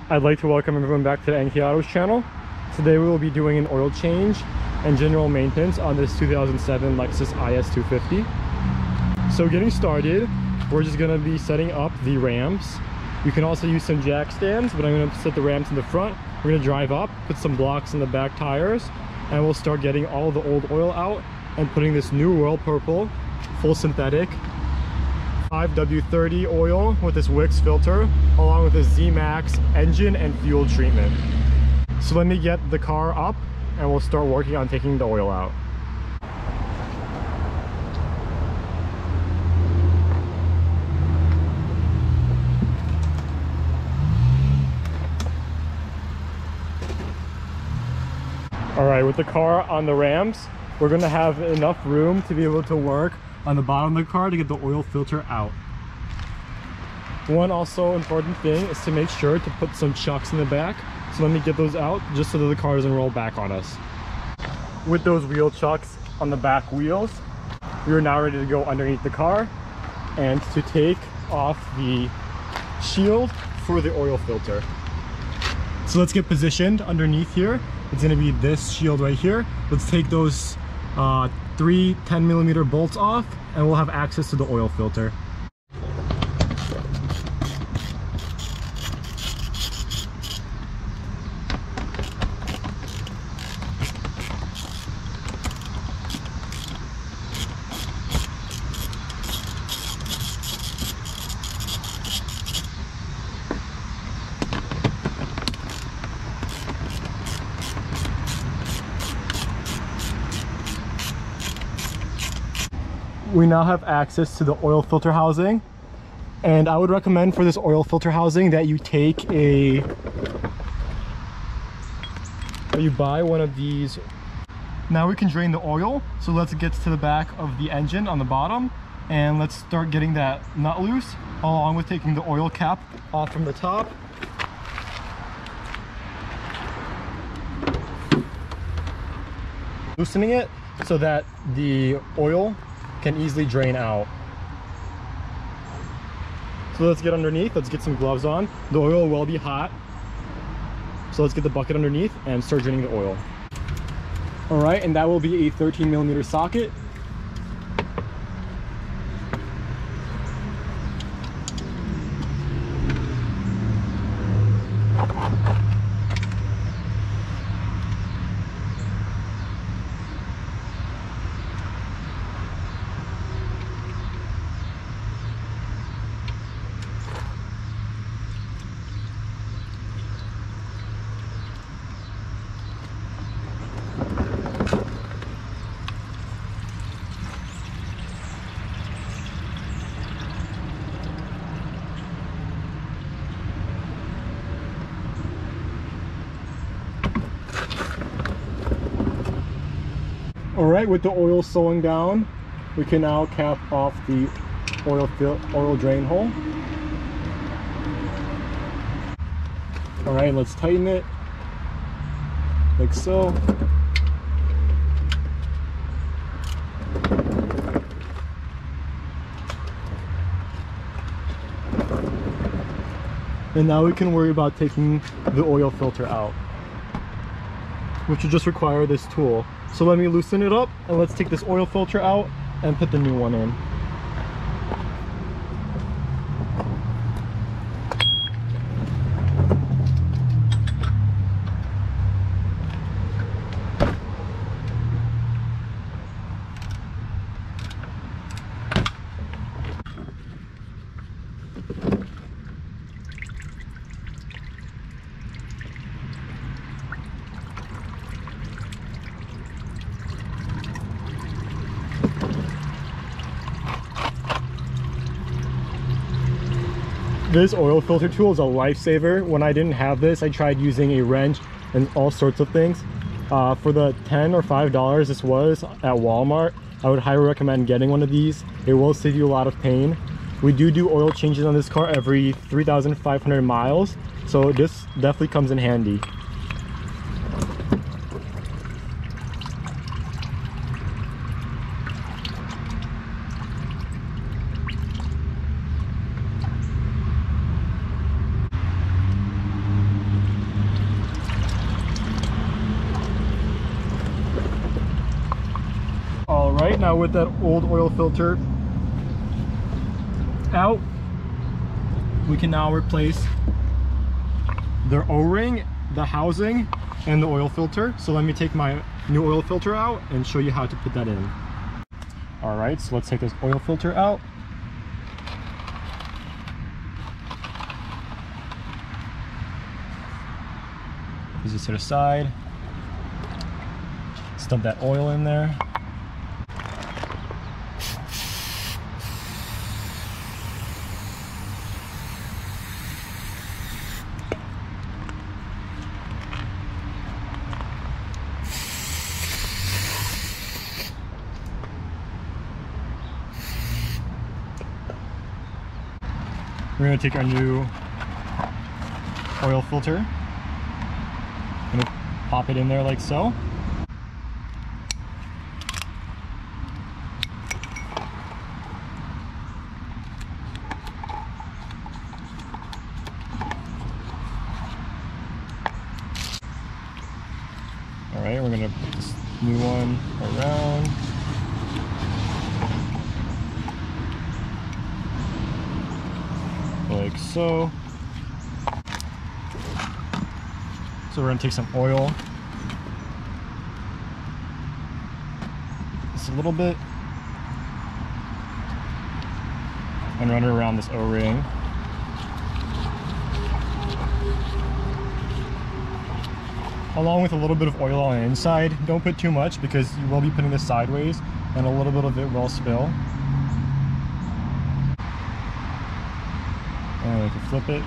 I'd like to welcome everyone back to the NK Autos channel. Today we will be doing an oil change and general maintenance on this 2007 Lexus IS250. So getting started, we're just going to be setting up the ramps. You can also use some jack stands, but I'm going to set the ramps in the front. We're going to drive up, put some blocks in the back tires, and we'll start getting all the old oil out and putting this new Royal Purple full synthetic 5W30 oil with this Wix filter, along with this Z-Max engine and fuel treatment. So let me get the car up and we'll start working on taking the oil out. All right, with the car on the ramps, we're gonna have enough room to be able to work on the bottom of the car to get the oil filter out. One also important thing is to make sure to put some chucks in the back. So let me get those out just so that the car doesn't roll back on us. With those wheel chucks on the back wheels, we are now ready to go underneath the car and to take off the shield for the oil filter. So let's get positioned underneath here. It's going to be this shield right here. Let's take those 3 10mm bolts off and we'll have access to the oil filter. We now have access to the oil filter housing, and I would recommend for this oil filter housing that you buy one of these. Now we can drain the oil, so let's get to the back of the engine on the bottom and let's start getting that nut loose, along with taking the oil cap off from the top. Loosening it so that the oil can easily drain out. So let's get underneath, let's get some gloves on. The oil will be hot, so let's get the bucket underneath and start draining the oil. All right, and that will be a 13mm socket. All right, with the oil slowing down, we can now cap off the oil drain hole. All right, let's tighten it like so. And now we can worry about taking the oil filter out, which will just require this tool. So let me loosen it up and let's take this oil filter out and put the new one in. This oil filter tool is a lifesaver. When I didn't have this, I tried using a wrench and all sorts of things. For the $10 or $5 this was at Walmart, I would highly recommend getting one of these. It will save you a lot of pain. We do oil changes on this car every 3,500 miles, so this definitely comes in handy. right, now with that old oil filter out, we can now replace the O-ring, the housing, and the oil filter. So let me take my new oil filter out and show you how to put that in. All right, so let's take this oil filter out. Put this to the side. Dump that oil in there. We're going to take our new oil filter and pop it in there like so. Alright, we're going to put this new one around. Like so. So we're going to take some oil, just a little bit, and run it around this O-ring. Along with a little bit of oil on the inside. Don't put too much because you will be putting this sideways and a little bit of it will spill. And we can flip it.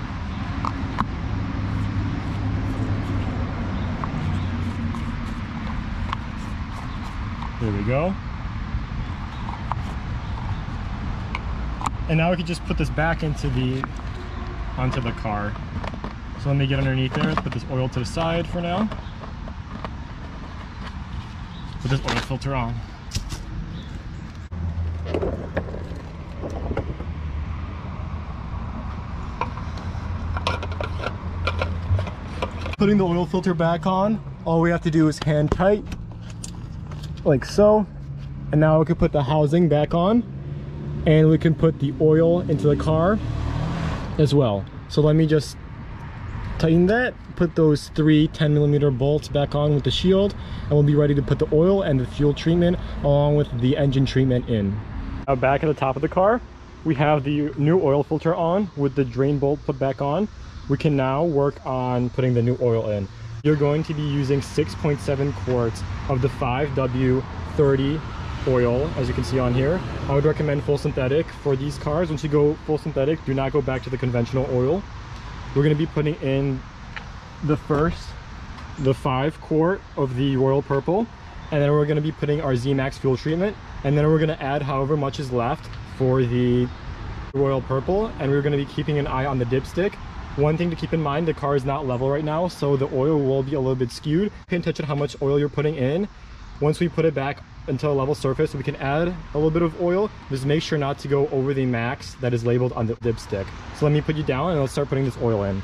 There we go. And now we can just put this back onto the car. So let me get underneath there, put this oil to the side for now. Put this oil filter on. Putting the oil filter back on, all we have to do is hand tight, like so. And now we can put the housing back on, and we can put the oil into the car as well. So let me just tighten that, put those 3 10mm bolts back on with the shield, and we'll be ready to put the oil and the fuel treatment along with the engine treatment in. Now back at the top of the car, we have the new oil filter on with the drain bolt put back on. We can now work on putting the new oil in. You're going to be using 6.7 quarts of the 5W30 oil, as you can see on here. I would recommend full synthetic for these cars. Once you go full synthetic, do not go back to the conventional oil. We're going to be putting in the 5 quart of the Royal Purple, and then we're going to be putting our Z-Max fuel treatment, and then we're going to add however much is left for the Royal Purple, and we're going to be keeping an eye on the dipstick. One thing to keep in mind, the car is not level right now, so the oil will be a little bit skewed. Pay attention to how much oil you're putting in. Once we put it back until a level surface, we can add a little bit of oil. Just make sure not to go over the max that is labeled on the dipstick. So let me put you down and let's start putting this oil in.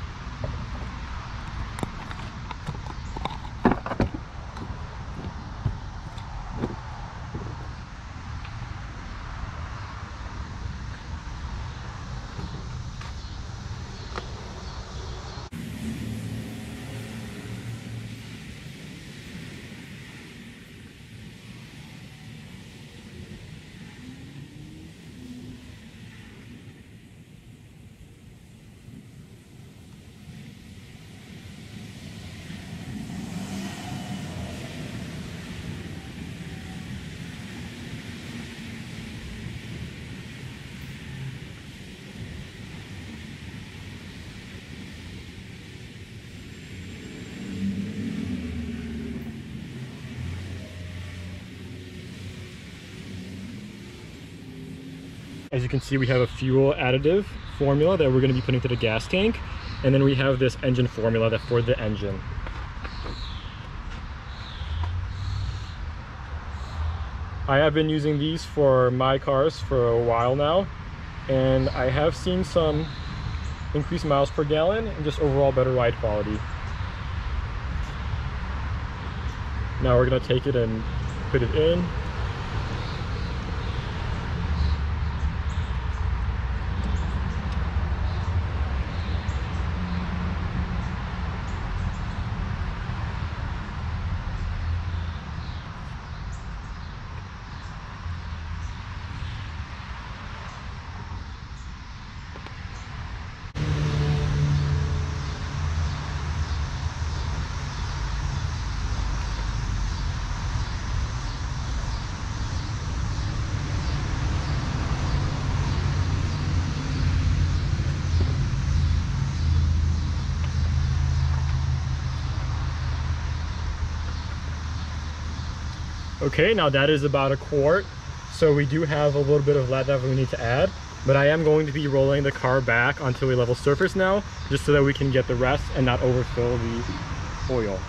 As you can see, we have a fuel additive formula that we're going to be putting to the gas tank, and then we have this engine formula that for the engine. I have been using these for my cars for a while now, and I have seen some increased miles per gallon and just overall better ride quality. Now we're going to take it and put it in. Okay, now that is about a quart. So we do have a little bit of lead that we need to add, but I am going to be rolling the car back onto a level surface now, just so that we can get the rest and not overfill the oil.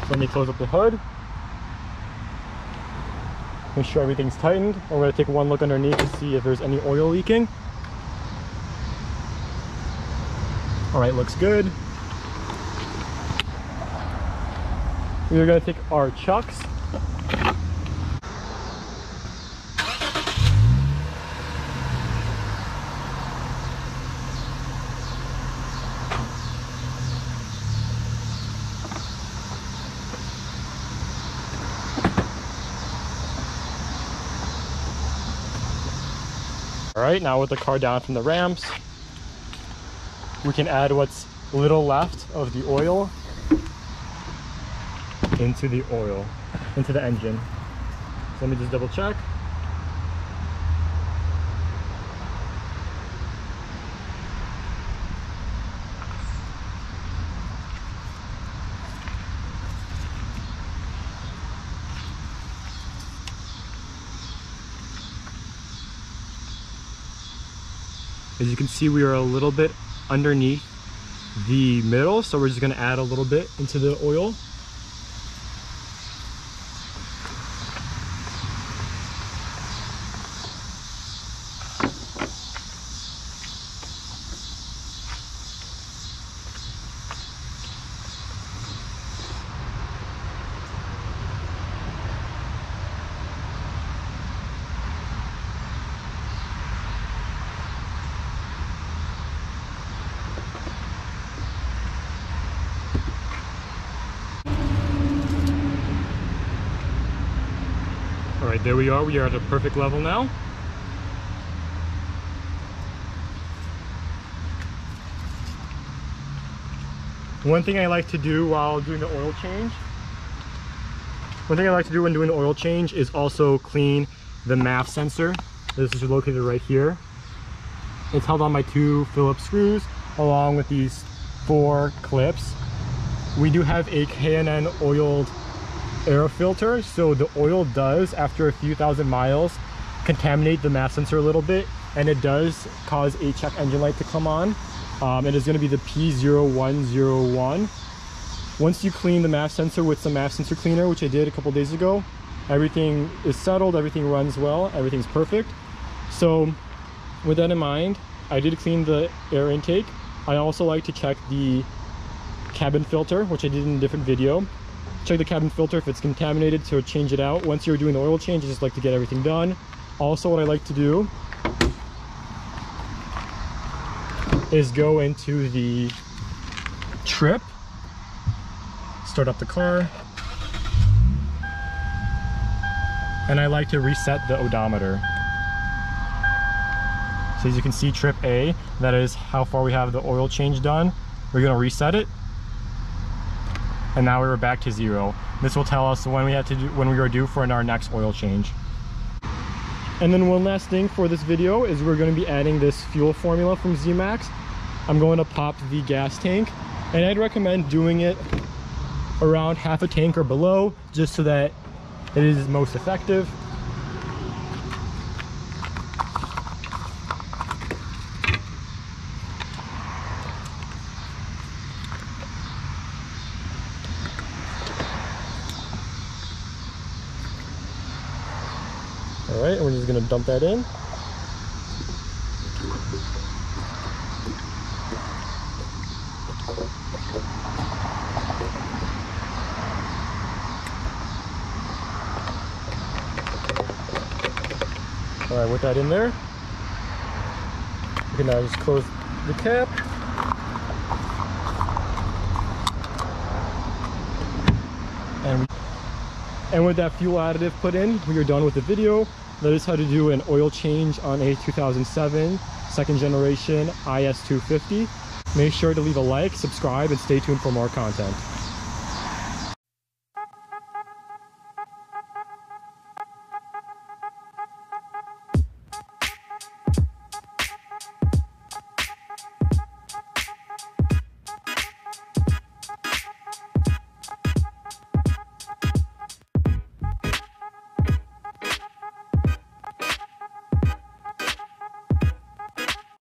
So let me close up the hood. Make sure everything's tightened. I'm going to take one look underneath to see if there's any oil leaking. All right, looks good. We're going to take our chucks. All right, now with the car down from the ramps, we can add what's little left of the oil into the engine. So let me just double check. As you can see, we are a little bit underneath the middle, so we're just going to add a little bit into the oil. All right, there we are. We are at a perfect level now. One thing I like to do while doing the oil change, is also clean the MAF sensor. This is located right here. It's held on by 2 Phillips screws along with these 4 clips. We do have a K&N oiled air filter, so the oil does, after a few thousand miles, contaminate the MAF sensor a little bit, and it does cause a check engine light to come on. It is going to be the P0101. Once you clean the MAF sensor with some MAF sensor cleaner, which I did a couple days ago, everything is settled, everything runs well, everything's perfect. So with that in mind, I did clean the air intake. I also like to check the cabin filter, which I did in a different video. Check the cabin filter if it's contaminated, so change it out. Once you're doing the oil change, I just like to get everything done. Also, what I like to do is go into the trip, start up the car, and I like to reset the odometer. So as you can see, trip A, that is how far we have the oil change done. We're going to reset it. And now we're back to 0. This will tell us when we are due for our next oil change. And then one last thing for this video is we're going to be adding this fuel formula from Z-Max. I'm going to pop the gas tank, and I'd recommend doing it around half a tank or below, just so that it is most effective. All right, and we're just going to dump that in. All right, with that in there, we can now just close the cap. And with that fuel additive put in, we are done with the video. That is how to do an oil change on a 2007 second generation IS250. Make sure to leave a like, subscribe, and stay tuned for more content.